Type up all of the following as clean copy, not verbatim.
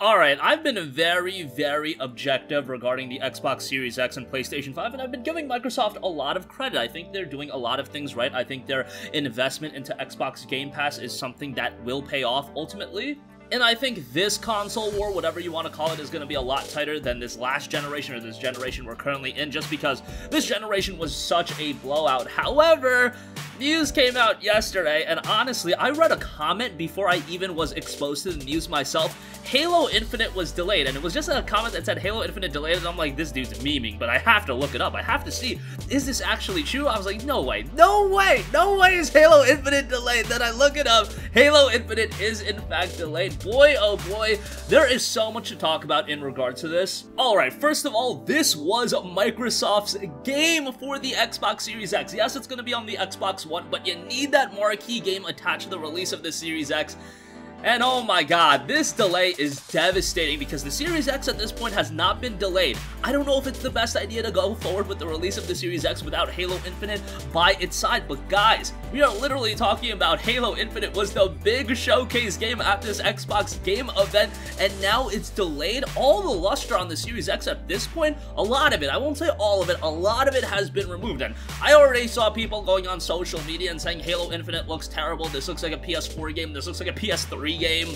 Alright, I've been very objective regarding the Xbox Series X and PlayStation 5, and I've been giving Microsoft a lot of credit. I think they're doing a lot of things right. I think their investment into Xbox Game Pass is something that will pay off ultimately. And I think this console war, whatever you want to call it, is going to be a lot tighter than this last generation or this generation we're currently in, just because this generation was such a blowout. However, news came out yesterday, and honestly, I read a comment before I even was exposed to the news myself. Halo Infinite was delayed, and it was just a comment that said Halo Infinite delayed, and I'm like, this dude's memeing, but I have to look it up. I have to see, is this actually true? I was like, no way is Halo Infinite delayed. Then I look it up, Halo Infinite is in fact delayed. Boy, oh boy, there is so much to talk about in regards to this. Alright, first of all, this was Microsoft's game for the Xbox Series X. Yes, it's going to be on the Xbox One, but you need that marquee game attached to the release of the Series X. And oh my god, this delay is devastating because the Series X at this point has not been delayed. I don't know if it's the best idea to go forward with the release of the Series X without Halo Infinite by its side, but guys, we are literally talking about Halo Infinite was the big showcase game at this Xbox game event, and now it's delayed. All the luster on the Series X at this point, a lot of it, I won't say all of it, a lot of it has been removed, and I already saw people going on social media and saying Halo Infinite looks terrible, this looks like a PS4 game, this looks like a PS3 game.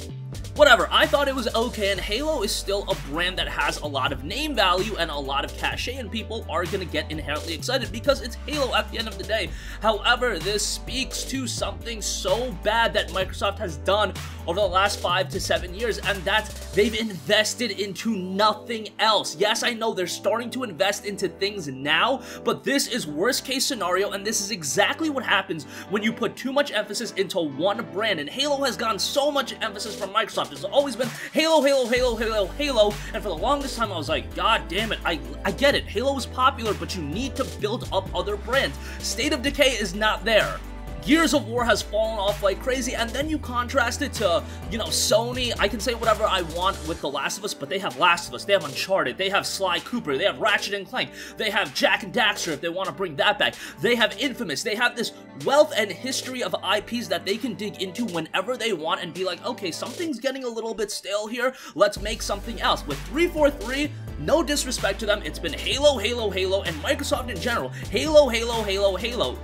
Whatever, I thought it was okay, and Halo is still a brand that has a lot of name value and a lot of cachet, and people are gonna get inherently excited because it's Halo at the end of the day. However, this speaks to something so bad that Microsoft has done over the last 5 to 7 years, and that's they've invested into nothing else. Yes, I know they're starting to invest into things now, but this is worst case scenario, and this is exactly what happens when you put too much emphasis into one brand, and Halo has gotten so much emphasis from Microsoft. It's always been Halo, and for the longest time I was like, god damn it, I get it, Halo is popular, but you need to build up other brands. State of Decay is not there. Gears of War has fallen off like crazy, and then you contrast it to, you know, Sony. I can say whatever I want with The Last of Us, but they have Last of Us, they have Uncharted, they have Sly Cooper, they have Ratchet & Clank, they have Jak and Daxter if they want to bring that back, they have Infamous, they have this wealth and history of IPs that they can dig into whenever they want and be like, okay, something's getting a little bit stale here, let's make something else. With 343, no disrespect to them, it's been Halo, and Microsoft in general, Halo.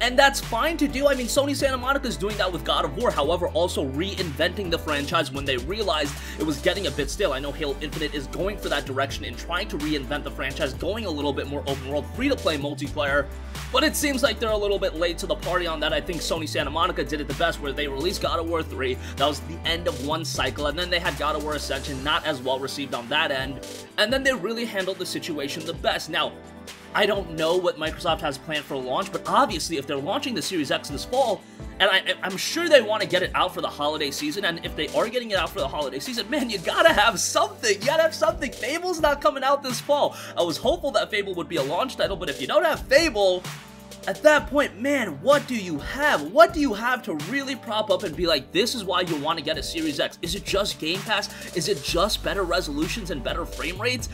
And that's fine to do. I mean, Sony Santa Monica is doing that with God of War, however, also reinventing the franchise when they realized it was getting a bit stale. I know Halo Infinite is going for that direction and trying to reinvent the franchise, going a little bit more open world, free-to-play multiplayer, but it seems like they're a little bit late to the party on that. I think Sony Santa Monica did it the best, where they released God of War 3, that was the end of one cycle, and then they had God of War Ascension, not as well received on that end, and then they really handled the situation the best. Now, I don't know what Microsoft has planned for launch, but obviously if they're launching the Series X this fall, and I'm sure they want to get it out for the holiday season, and if they are getting it out for the holiday season, man, you gotta have something, Fable's not coming out this fall. I was hopeful that Fable would be a launch title, but if you don't have Fable, at that point, man, what do you have? What do you have to really prop up and be like, this is why you want to get a Series X? Is it just Game Pass? Is it just better resolutions and better frame rates?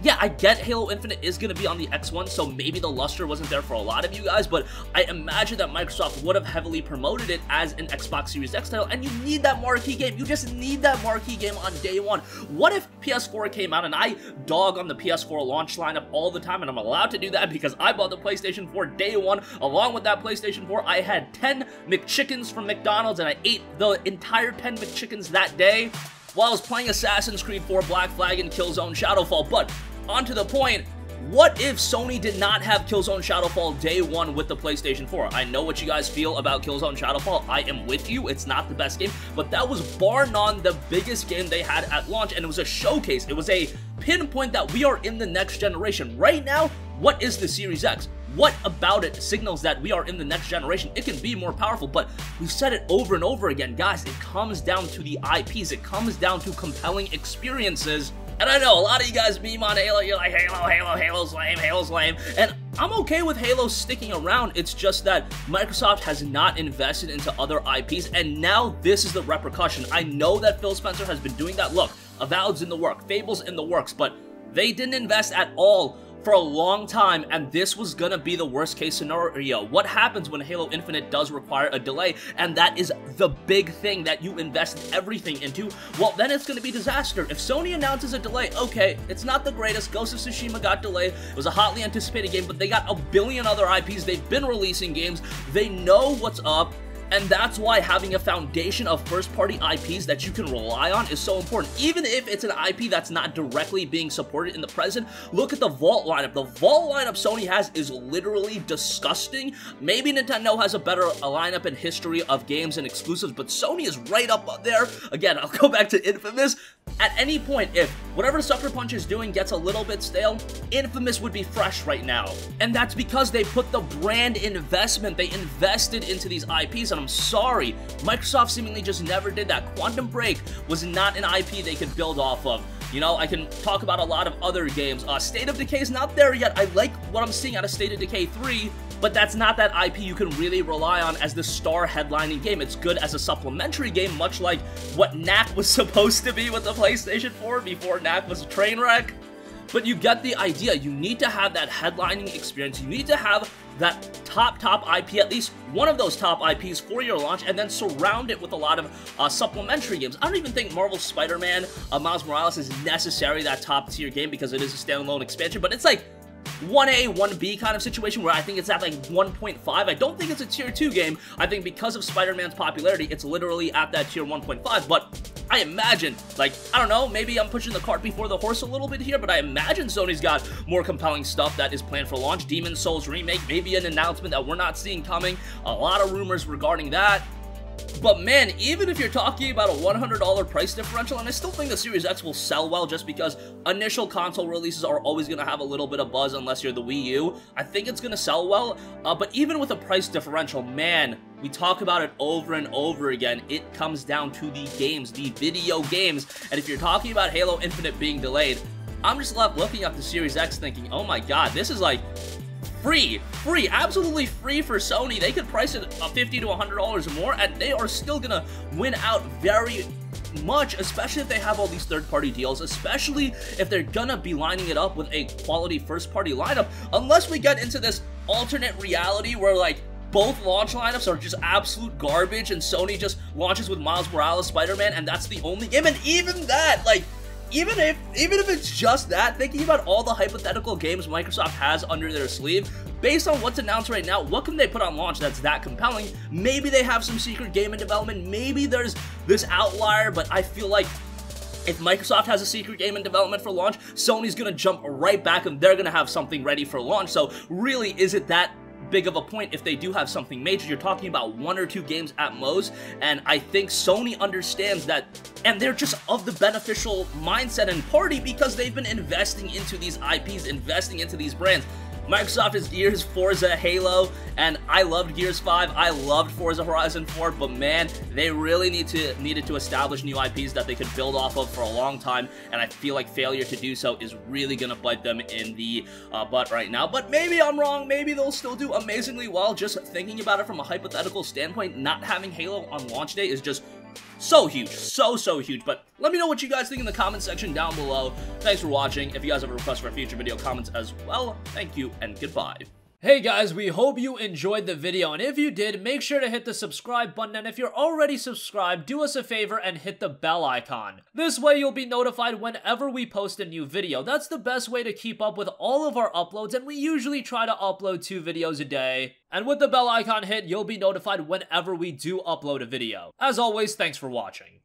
Yeah, I get Halo Infinite is going to be on the X1, so maybe the luster wasn't there for a lot of you guys, but I imagine that Microsoft would have heavily promoted it as an Xbox Series X title, and you need that marquee game. You just need that marquee game on day one. What if PS4 came out, and I dog on the PS4 launch lineup all the time, and I'm allowed to do that because I bought the PlayStation 4 day one. Along with that PlayStation 4, I had 10 McChickens from McDonald's, and I ate the entire 10 McChickens that day while I was playing Assassin's Creed 4, Black Flag, and Killzone Shadowfall. But on to the point, what if Sony did not have Killzone Shadowfall day one with the PlayStation 4? I know what you guys feel about Killzone Shadowfall. I am with you. It's not the best game, but that was bar none the biggest game they had at launch, and it was a showcase. It was a pinpoint that we are in the next generation. Right now, what is the Series X? What about it signals that we are in the next generation? It can be more powerful, but we've said it over and over again, guys. It comes down to the IPs. It comes down to compelling experiences. And I know a lot of you guys meme on Halo, you're like, Halo's lame, and I'm okay with Halo sticking around. It's just that Microsoft has not invested into other IPs, and now this is the repercussion. I know that Phil Spencer has been doing that. Look, Avowed's in the work, Fable's in the works, but they didn't invest at all for a long time, and this was gonna be the worst case scenario. What happens when Halo Infinite does require a delay, and that is the big thing that you invest everything into? Well, then it's gonna be disaster. If Sony announces a delay, okay, it's not the greatest. Ghost of Tsushima got delayed. It was a hotly anticipated game, but they got a billion other IPs. They've been releasing games. They know what's up. And that's why having a foundation of first-party IPs that you can rely on is so important. Even if it's an IP that's not directly being supported in the present, look at the Vault lineup. The Vault lineup Sony has is literally disgusting. Maybe Nintendo has a better lineup in history of games and exclusives, but Sony is right up there. Again, I'll go back to Infamous. At any point, if whatever Sucker Punch is doing gets a little bit stale, Infamous would be fresh right now. And that's because they put the brand investment, they invested into these IPs, and I'm sorry, Microsoft seemingly just never did that. Quantum Break was not an IP they could build off of. You know, I can talk about a lot of other games. State of Decay is not there yet. I like what I'm seeing out of State of Decay 3, but that's not that IP you can really rely on as the star headlining game. It's good as a supplementary game, much like what Knack was supposed to be with the PlayStation 4 before Knack was a train wreck. But you get the idea. You need to have that headlining experience. You need to have that top IP, at least one of those top IPs for your launch, and then surround it with a lot of supplementary games. I don't even think Marvel's Spider-Man, Miles Morales is necessarily that top tier game because it is a standalone expansion, but it's like 1A, 1B kind of situation where I think it's at like 1.5. I don't think it's a tier 2 game. I think because of Spider-Man's popularity, it's literally at that tier 1.5, but I imagine, like, I don't know, maybe I'm pushing the cart before the horse a little bit here, but I imagine Sony's got more compelling stuff that is planned for launch. Demon's Souls remake, maybe an announcement that we're not seeing coming. A lot of rumors regarding that. But man, even if you're talking about a $100 price differential, and I still think the Series X will sell well just because initial console releases are always going to have a little bit of buzz unless you're the Wii U. I think it's going to sell well, but even with a price differential, man, we talk about it over and over again. It comes down to the games, the video games. And if you're talking about Halo Infinite being delayed, I'm just left looking at the Series X thinking, oh my god, this is like free, absolutely free for Sony. They could price it $50 to $100 more, and they are still gonna win out very much, especially if they have all these third-party deals, especially if they're gonna be lining it up with a quality first-party lineup, unless we get into this alternate reality where, like, both launch lineups are just absolute garbage, and Sony just launches with Miles Morales Spider-Man, and that's the only game, and even that, like, even if it's just that, thinking about all the hypothetical games Microsoft has under their sleeve, based on what's announced right now, what can they put on launch that's that compelling? Maybe they have some secret game in development, maybe there's this outlier, but I feel like if Microsoft has a secret game in development for launch, Sony's gonna jump right back and they're gonna have something ready for launch. So really, is it that big of a point if they do have something major? You're talking about 1 or 2 games at most, and I think Sony understands that, and they're just of the beneficial mindset and party because they've been investing into these IPs, investing into these brands. Microsoft is Gears, Forza, Halo, and I loved Gears 5, I loved Forza Horizon 4, but man, they really needed to establish new IPs that they could build off of for a long time, and I feel like failure to do so is really gonna bite them in the butt right now. But maybe I'm wrong, maybe they'll still do amazingly well. Just thinking about it from a hypothetical standpoint, not having Halo on launch day is just so huge, so huge. But let me know what you guys think in the comment section down below. Thanks for watching. If you guys have a request for a future video, comments as well. Thank you and goodbye. Hey guys, we hope you enjoyed the video, and if you did, make sure to hit the subscribe button, and if you're already subscribed, do us a favor and hit the bell icon. This way you'll be notified whenever we post a new video. That's the best way to keep up with all of our uploads, and we usually try to upload 2 videos a day. And with the bell icon hit, you'll be notified whenever we do upload a video. As always, thanks for watching.